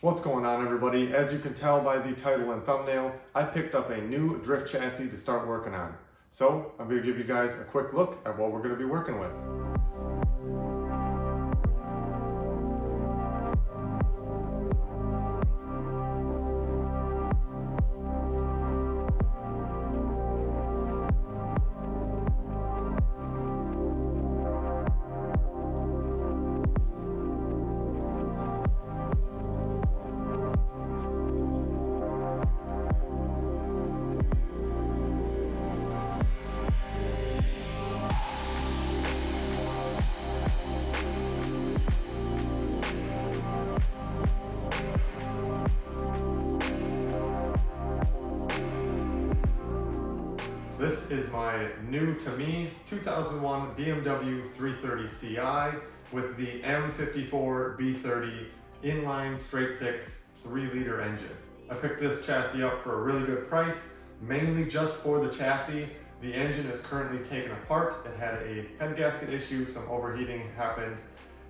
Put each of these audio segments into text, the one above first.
What's going on, everybody? As you can tell by the title and thumbnail, I picked up a new drift chassis to start working on. So I'm going to give you guys a quick look at what we're going to be working with. This is my new to me 2001 BMW 330 Ci with the M54 B30 inline straight six 3-liter engine. I picked this chassis up for a really good price, mainly just for the chassis. The engine is currently taken apart. It had a head gasket issue, some overheating happened,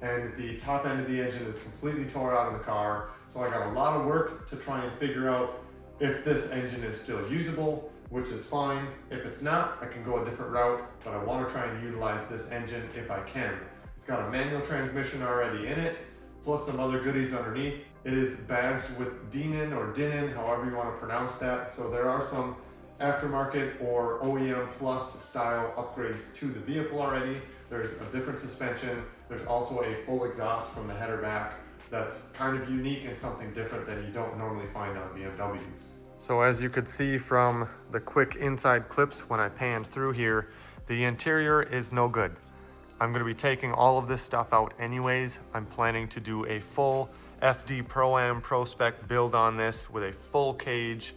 and the top end of the engine is completely tore out of the car. So I got a lot of work to try and figure out if this engine is still usable, which is fine. If it's not, I can go a different route, but I want to try and utilize this engine if I can. It's got a manual transmission already in it, plus some other goodies underneath. It is badged with DINN or DINN, however you want to pronounce that. So there are some aftermarket or OEM plus style upgrades to the vehicle already. There's a different suspension. There's also a full exhaust from the header back that's kind of unique and something different that you don't normally find on BMWs. So as you could see from the quick inside clips when I panned through here, the interior is no good. I'm going to be taking all of this stuff out anyways. I'm planning to do a full FD Pro-Am Pro Spec build on this with a full cage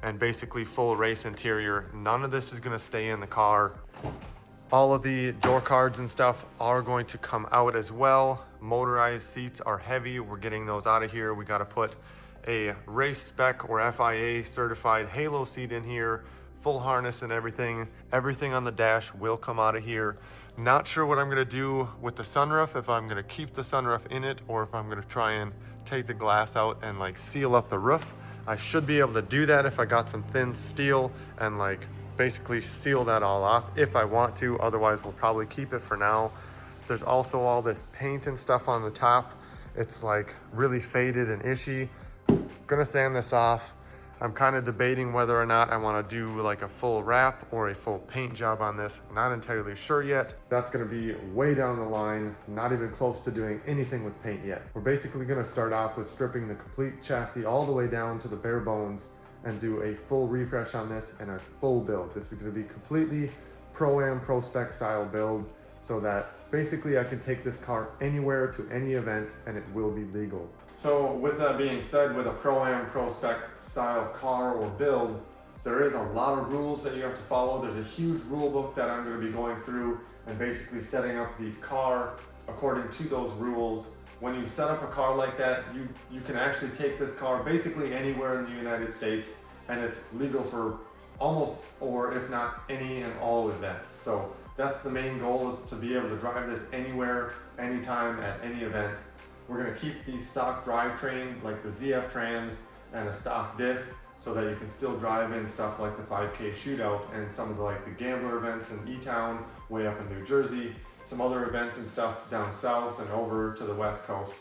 and basically full race interior. None of this is going to stay in the car. All of the door cards and stuff are going to come out as well. Motorized seats are heavy. We're getting those out of here. We got to put a race spec or FIA certified halo seat in here, full harness and everything. Everything on the dash will come out of here. Not sure what I'm gonna do with the sunroof, if I'm gonna keep the sunroof in it or if I'm gonna try and take the glass out and like seal up the roof. I should be able to do that if I got some thin steel and like basically seal that all off if I want to. Otherwise, we'll probably keep it for now. There's also all this paint and stuff on the top. It's like really faded and ishy. Gonna sand this off. I'm kind of debating whether or not I want to do like a full wrap or a full paint job on this. Not entirely sure yet. That's gonna be way down the line, not even close to doing anything with paint yet. We're basically gonna start off with stripping the complete chassis all the way down to the bare bones and do a full refresh on this and a full build. This is gonna be completely Pro-Am Pro Spec style build so that basically I can take this car anywhere to any event and it will be legal. So with that being said, with a Pro-Am Pro Spec style car or build, there is a lot of rules that you have to follow. There's a huge rule book that I'm going to be going through and basically setting up the car according to those rules. When you set up a car like that, you can actually take this car basically anywhere in the United States and it's legal for almost, or if not any and all events. So that's the main goal, is to be able to drive this anywhere, anytime, at any event. We're gonna keep the stock drivetrain like the ZF Trans and a stock diff so that you can still drive in stuff like the 5K shootout and some of the like the gambler events in E-Town way up in New Jersey, some other events and stuff down south and over to the West Coast.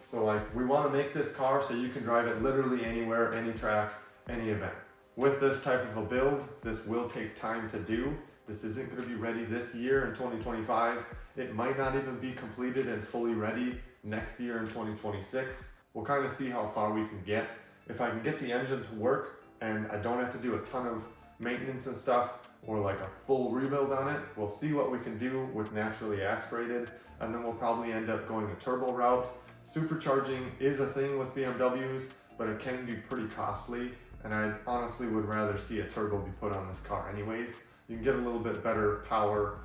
So like we wanna make this car so you can drive it literally anywhere, any track, any event. With this type of a build, this will take time to do. This isn't gonna be ready this year in 2025. It might not even be completed and fully ready next year in 2026. We'll kind of see how far we can get. If I can get the engine to work and I don't have to do a ton of maintenance and stuff or like a full rebuild on it, we'll see what we can do with naturally aspirated, and then we'll probably end up going the turbo route. Supercharging is a thing with BMWs, but it can be pretty costly, and I honestly would rather see a turbo be put on this car anyways. You can get a little bit better power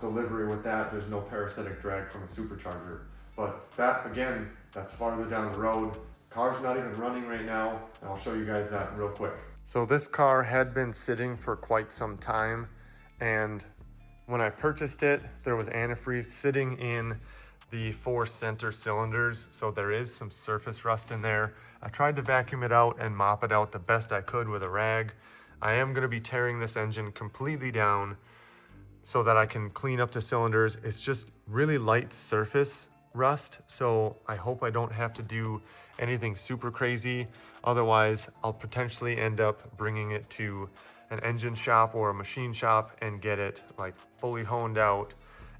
delivery with that. There's no parasitic drag from a supercharger. But that, again, that's farther down the road. Car's not even running right now, and I'll show you guys that real quick. So this car had been sitting for quite some time, and when I purchased it, there was antifreeze sitting in the 4 center cylinders, so there is some surface rust in there. I tried to vacuum it out and mop it out the best I could with a rag. I am gonna be tearing this engine completely down so that I can clean up the cylinders. It's just really light surface rust, so I hope I don't have to do anything super crazy. Otherwise, I'll potentially end up bringing it to an engine shop or a machine shop and get it like fully honed out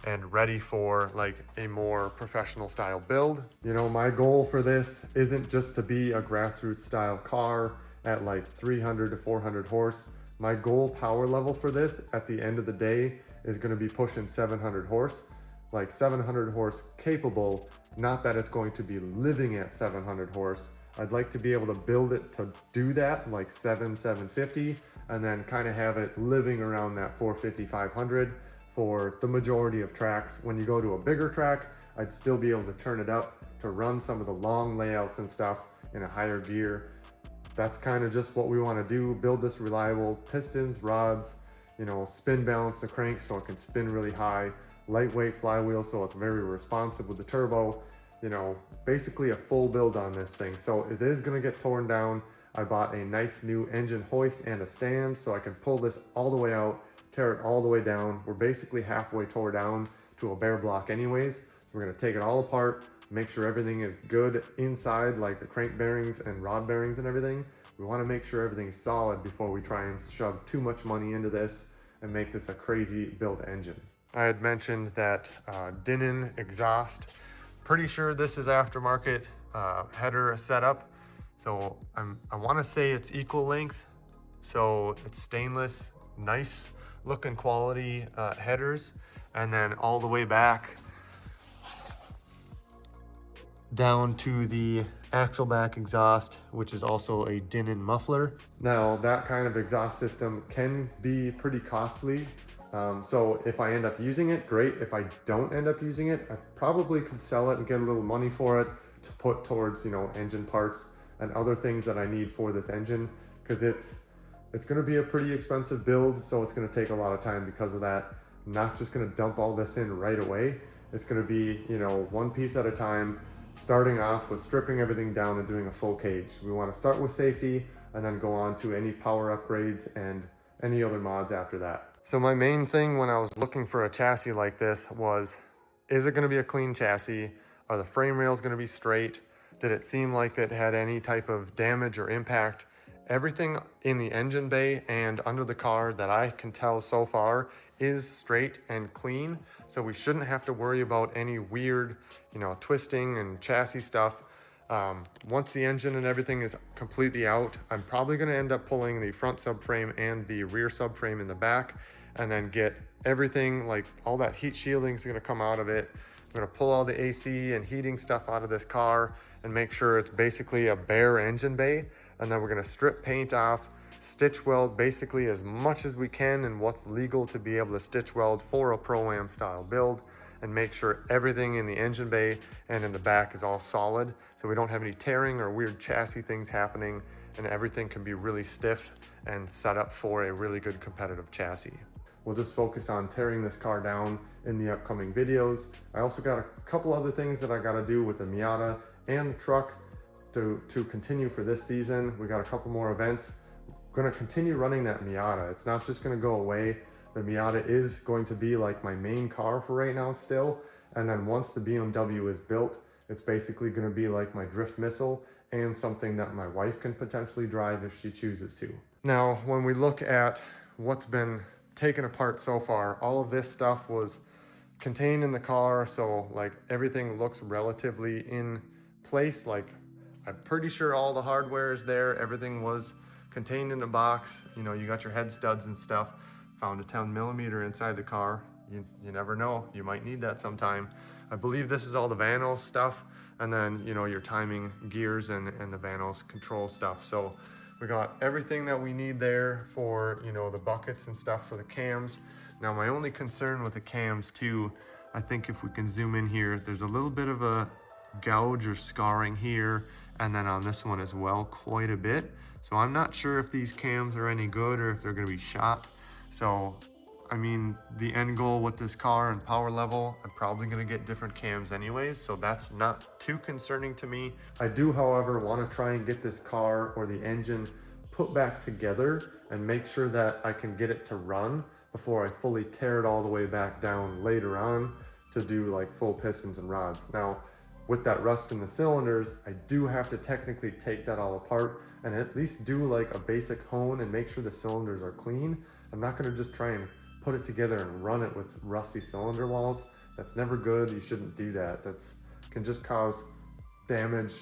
and ready for like a more professional style build. You know, my goal for this isn't just to be a grassroots style car at like 300 to 400 horse. My goal power level for this at the end of the day is going to be pushing 700 horse, like 700 horse capable, not that it's going to be living at 700 horse. I'd like to be able to build it to do that, like 750, and then kind of have it living around that 450, 500 for the majority of tracks. When you go to a bigger track, I'd still be able to turn it up to run some of the long layouts and stuff in a higher gear. That's kind of just what we want to do, build this reliable pistons, rods, you know, spin balance the crank so it can spin really high, lightweight flywheel so it's very responsive with the turbo, you know, basically a full build on this thing. So it is going to get torn down. I bought a nice new engine hoist and a stand so I can pull this all the way out, tear it all the way down. We're basically halfway tore down to a bare block anyways. We're going to take it all apart, make sure everything is good inside, like the crank bearings and rod bearings and everything. We want to make sure everything's solid before we try and shove too much money into this and make this a crazy built engine. I had mentioned that Denon exhaust. Pretty sure this is aftermarket header setup. So I want to say it's equal length. So it's stainless, nice looking quality headers. And then all the way back down to the axle back exhaust, which is also a Denon muffler. Now that kind of exhaust system can be pretty costly. So if I end up using it, great. If I don't end up using it, I probably could sell it and get a little money for it to put towards, you know, engine parts and other things that I need for this engine, because it's going to be a pretty expensive build. So it's going to take a lot of time because of that. I'm not just going to dump all this in right away. It's going to be, you know, one piece at a time, starting off with stripping everything down and doing a full cage. We want to start with safety and then go on to any power upgrades and any other mods after that. So my main thing when I was looking for a chassis like this was, is it going to be a clean chassis? Are the frame rails going to be straight? Did it seem like it had any type of damage or impact? Everything in the engine bay and under the car that I can tell so far is straight and clean. So we shouldn't have to worry about any weird, you know, twisting and chassis stuff. Once the engine and everything is completely out, I'm probably going to end up pulling the front subframe and the rear subframe in the back, and then get everything, like all that heat shielding is going to come out of it. I'm going to pull all the AC and heating stuff out of this car and make sure it's basically a bare engine bay. And then we're going to strip paint off, stitch weld basically as much as we can and what's legal to be able to stitch weld for a Pro-Am style build, and make sure everything in the engine bay and in the back is all solid so we don't have any tearing or weird chassis things happening, and everything can be really stiff and set up for a really good competitive chassis. We'll just focus on tearing this car down in the upcoming videos. I also got a couple other things that I got to do with the Miata and the truck to continue for this season. We got a couple more events. I'm going to continue running that Miata. It's not just going to go away. The Miata is going to be like my main car for right now still. And then once the BMW is built, it's basically going to be like my drift missile and something that my wife can potentially drive if she chooses to. Now, when we look at what's been taken apart so far, all of this stuff was contained in the car. So like everything looks relatively in place. Like I'm pretty sure all the hardware is there. Everything was contained in a box. You know, you got your head studs and stuff. Found a 10mm inside the car. You never know, you might need that sometime. I believe this is all the Vanos stuff, and then, you know, your timing gears and the Vanos control stuff. So we got everything that we need there for, you know, the buckets and stuff for the cams. Now my only concern with the cams too, I think if we can zoom in here, there's a little bit of a gouge or scarring here, and then on this one as well, quite a bit. So I'm not sure if these cams are any good or if they're going to be shot. So I mean, the end goal with this car and power level, I'm probably gonna get different cams anyways, so that's not too concerning to me. I do, however, wanna try and get this car or the engine put back together and make sure that I can get it to run before I fully tear it all the way back down later on to do like full pistons and rods. Now, with that rust in the cylinders, I do have to technically take that all apart and at least do like a basic hone and make sure the cylinders are clean. I'm not gonna just try and put it together and run it with rusty cylinder walls. That's never good. You shouldn't do that. That's can just cause damage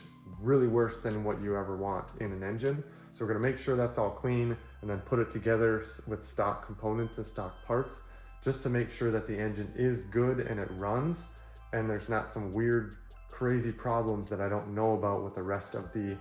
really worse than what you ever want in an engine. So we're gonna make sure that's all clean and then put it together with stock components and stock parts just to make sure that the engine is good and it runs and there's not some weird crazy problems that I don't know about with the rest of the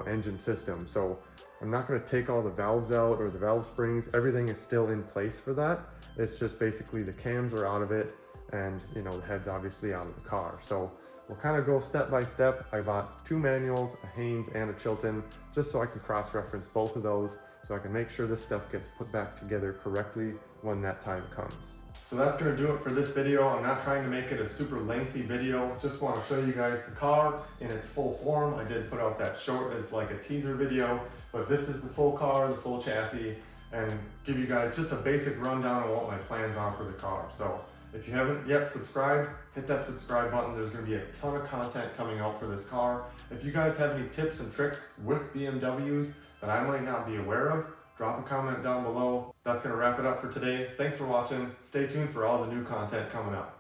engine system. So I'm not going to take all the valves out or the valve springs. Everything is still in place for that. It's just basically the cams are out of it and the head's obviously out of the car. So we'll kind of go step by step. I bought 2 manuals, a Haynes and a Chilton, just so I can cross-reference both of those so I can make sure this stuff gets put back together correctly when that time comes. So that's gonna do it for this video. I'm not trying to make it a super lengthy video. Just wanna show you guys the car in its full form. I did put out that short as like a teaser video, but this is the full car, the full chassis, and give you guys just a basic rundown on what my plans are for the car. So if you haven't yet subscribed, hit that subscribe button. There's gonna be a ton of content coming out for this car. If you guys have any tips and tricks with BMWs that I might not be aware of, drop a comment down below. That's gonna wrap it up for today. Thanks for watching. Stay tuned for all the new content coming up.